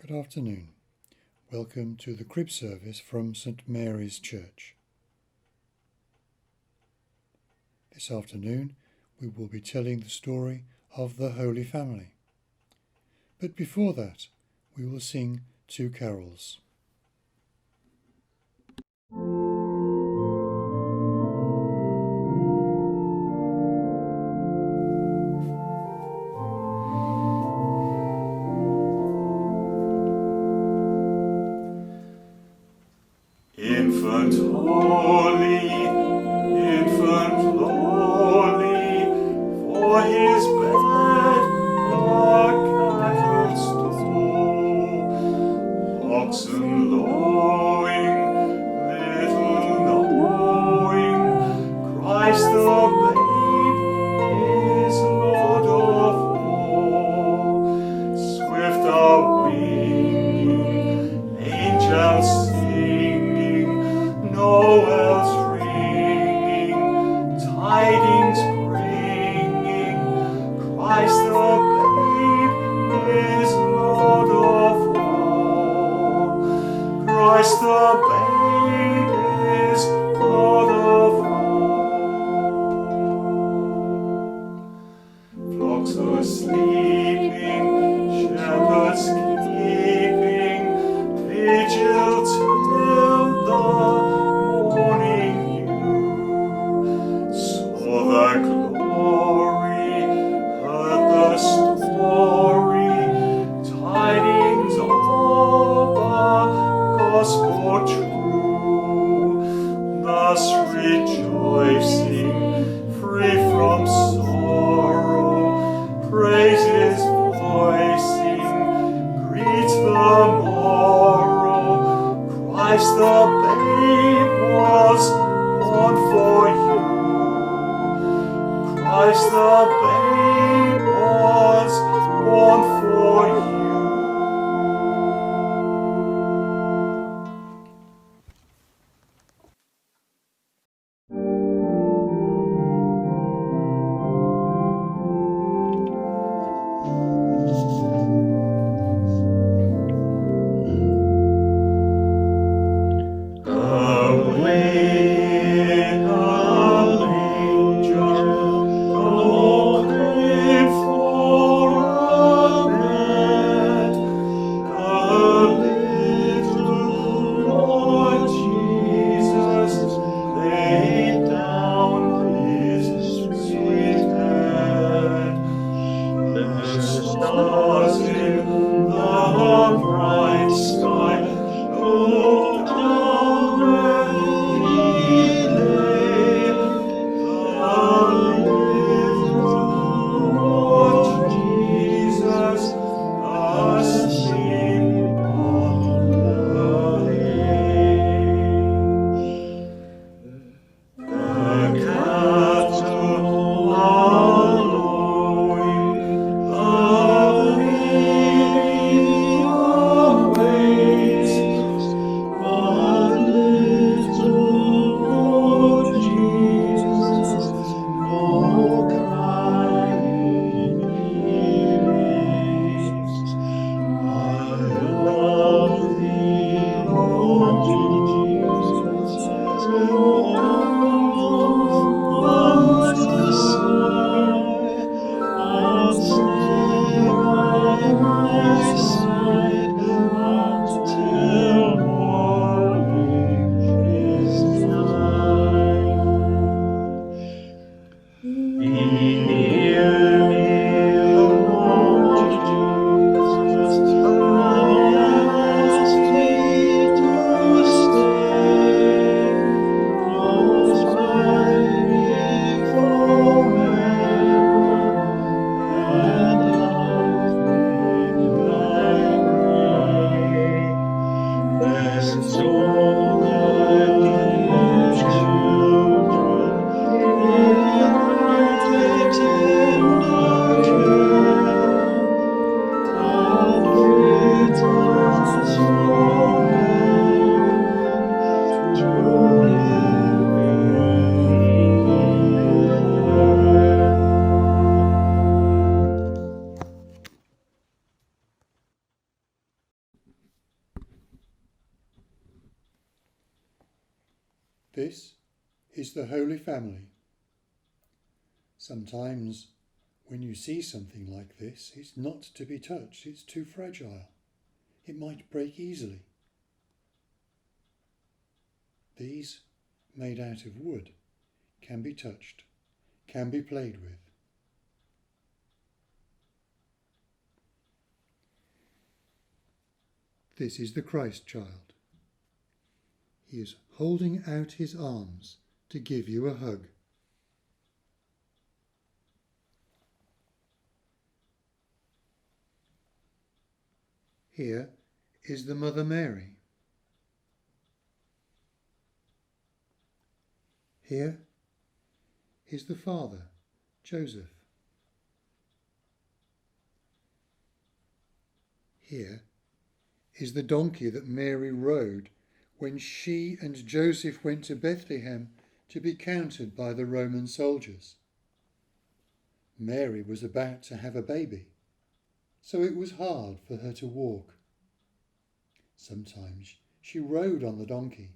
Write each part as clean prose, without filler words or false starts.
Good afternoon. Welcome to the crib service from St Mary's Church. This afternoon we will be telling the story of the Holy Family. But before that, we will sing two carols. Infant holy, infant lowly, for his bed a cattle stole. Oxen lowing, little knowing, Christ the babe is Lord of all. Swift are winging angels singing, Noel's ringing, tidings bringing, Christ the babe is Lord of all. Christ the babe is Lord of all. Flocks are sleeping, shepherds keeping, vigil till the morning dew. Saw the glory, heard the story, tidings of the gospel true. Thus rejoicing, free from sorrow, praises voicing, greet the morrow. Christ the babe was born for you. Christ the babe was born for you. This is the Holy Family. Sometimes when you see something like this, it's not to be touched. It's too fragile. It might break easily. These, made out of wood, can be touched, can be played with. This is the Christ child. He is holding out his arms to give you a hug. Here is the Mother Mary. Here is the Father, Joseph. Here is the donkey that Mary rode when she and Joseph went to Bethlehem to be counted by the Roman soldiers. Mary was about to have a baby, so it was hard for her to walk. Sometimes she rode on the donkey.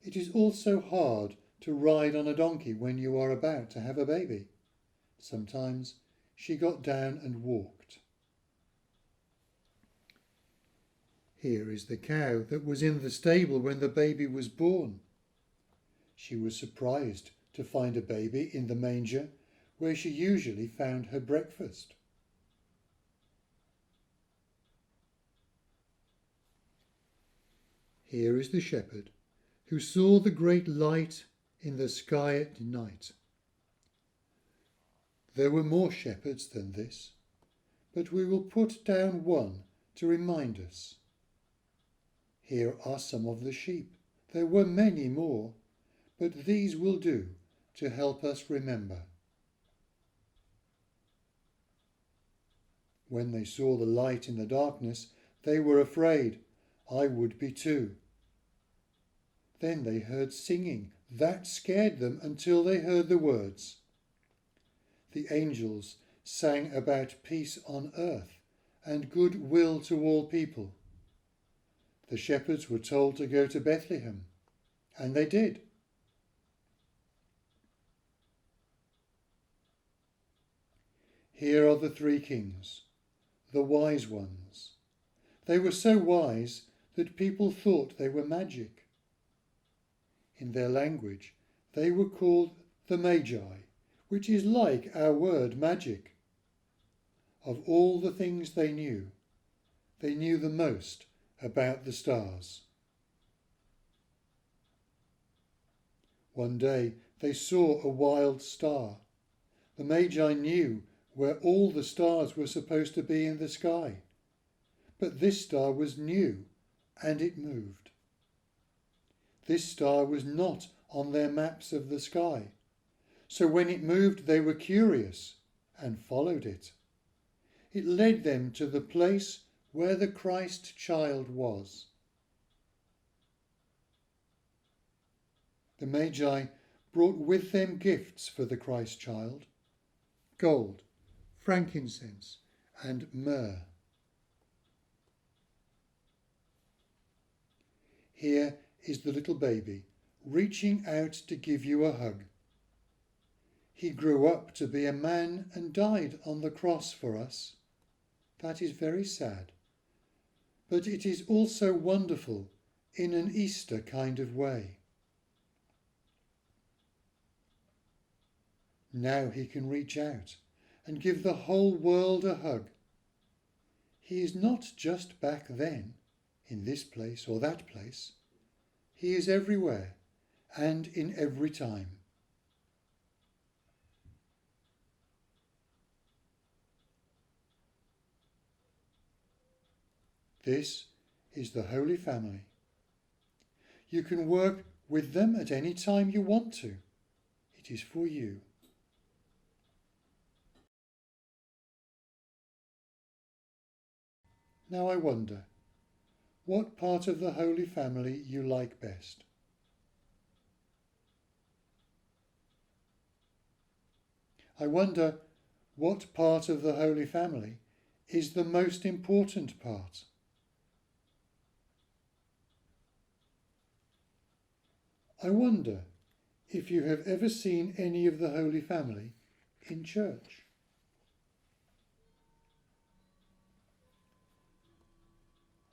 It is also hard to ride on a donkey when you are about to have a baby. Sometimes she got down and walked. Here is the cow that was in the stable when the baby was born. She was surprised to find a baby in the manger where she usually found her breakfast. Here is the shepherd who saw the great light in the sky at night. There were more shepherds than this, but we will put down one to remind us. Here are some of the sheep. There were many more, but these will do to help us remember. When they saw the light in the darkness, they were afraid. I would be too. Then they heard singing. That scared them until they heard the words. The angels sang about peace on earth and good will to all people. The shepherds were told to go to Bethlehem, and they did. Here are the three kings, the wise ones. They were so wise that people thought they were magic. In their language, they were called the Magi, which is like our word magic. Of all the things they knew the most about the stars. One day they saw a wild star. The Magi knew where all the stars were supposed to be in the sky, but this star was new and it moved. This star was not on their maps of the sky, so when it moved they were curious and followed it. It led them to the place where the Christ child was. The Magi brought with them gifts for the Christ child: gold, frankincense, and myrrh. Here is the little baby reaching out to give you a hug. He grew up to be a man and died on the cross for us. That is very sad, but it is also wonderful in an Easter kind of way. Now he can reach out and give the whole world a hug. He is not just back then, in this place or that place. He is everywhere and in every time. This is the Holy Family. You can work with them at any time you want to. It is for you. Now I wonder, what part of the Holy Family you like best? I wonder what part of the Holy Family is the most important part. I wonder if you have ever seen any of the Holy Family in church.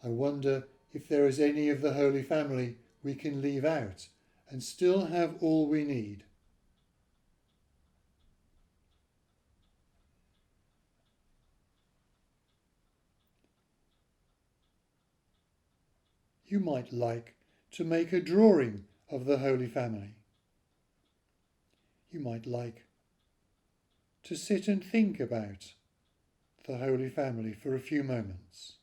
I wonder if there is any of the Holy Family we can leave out and still have all we need. You might like to make a drawing of the Holy Family. You might like to sit and think about the Holy Family for a few moments.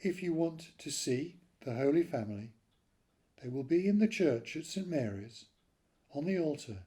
If you want to see the Holy Family, they will be in the church at St Mary's on the altar.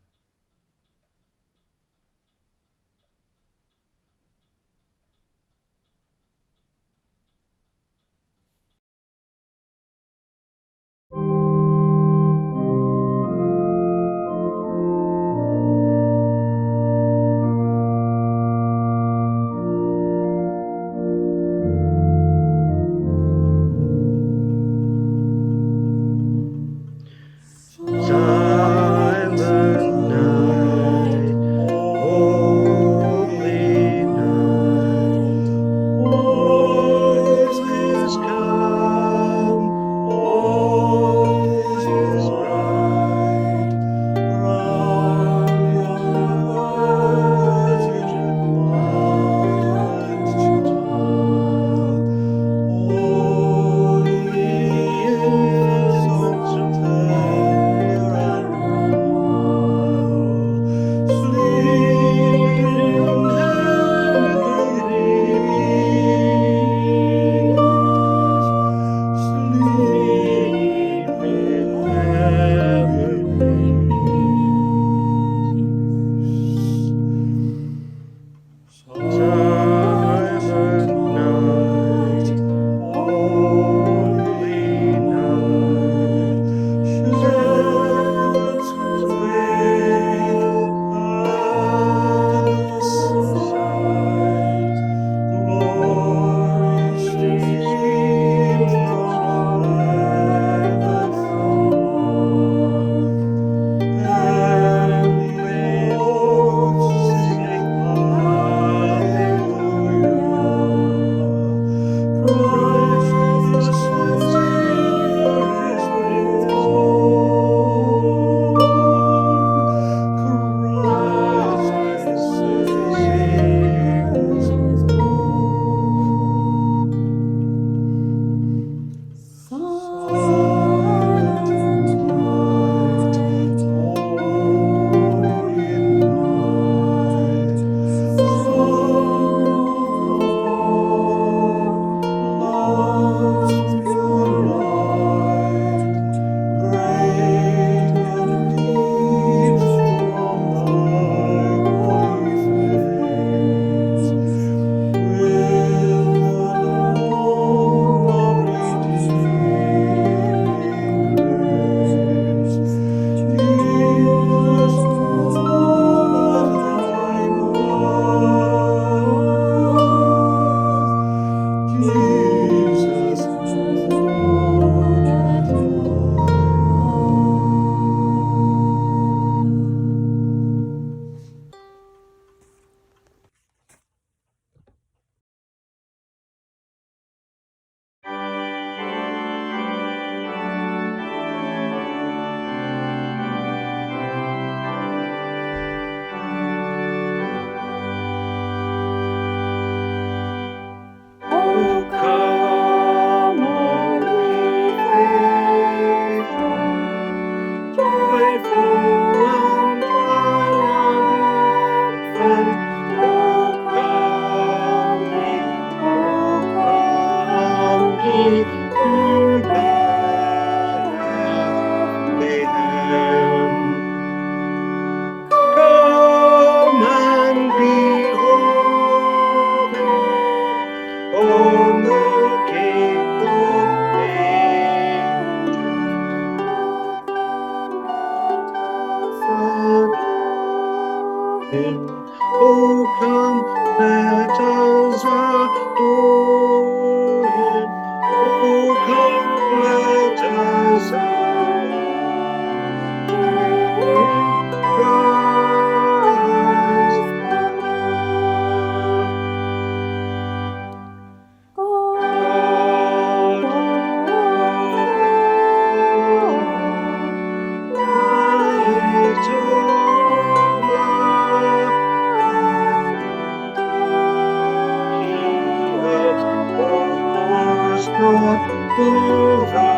under the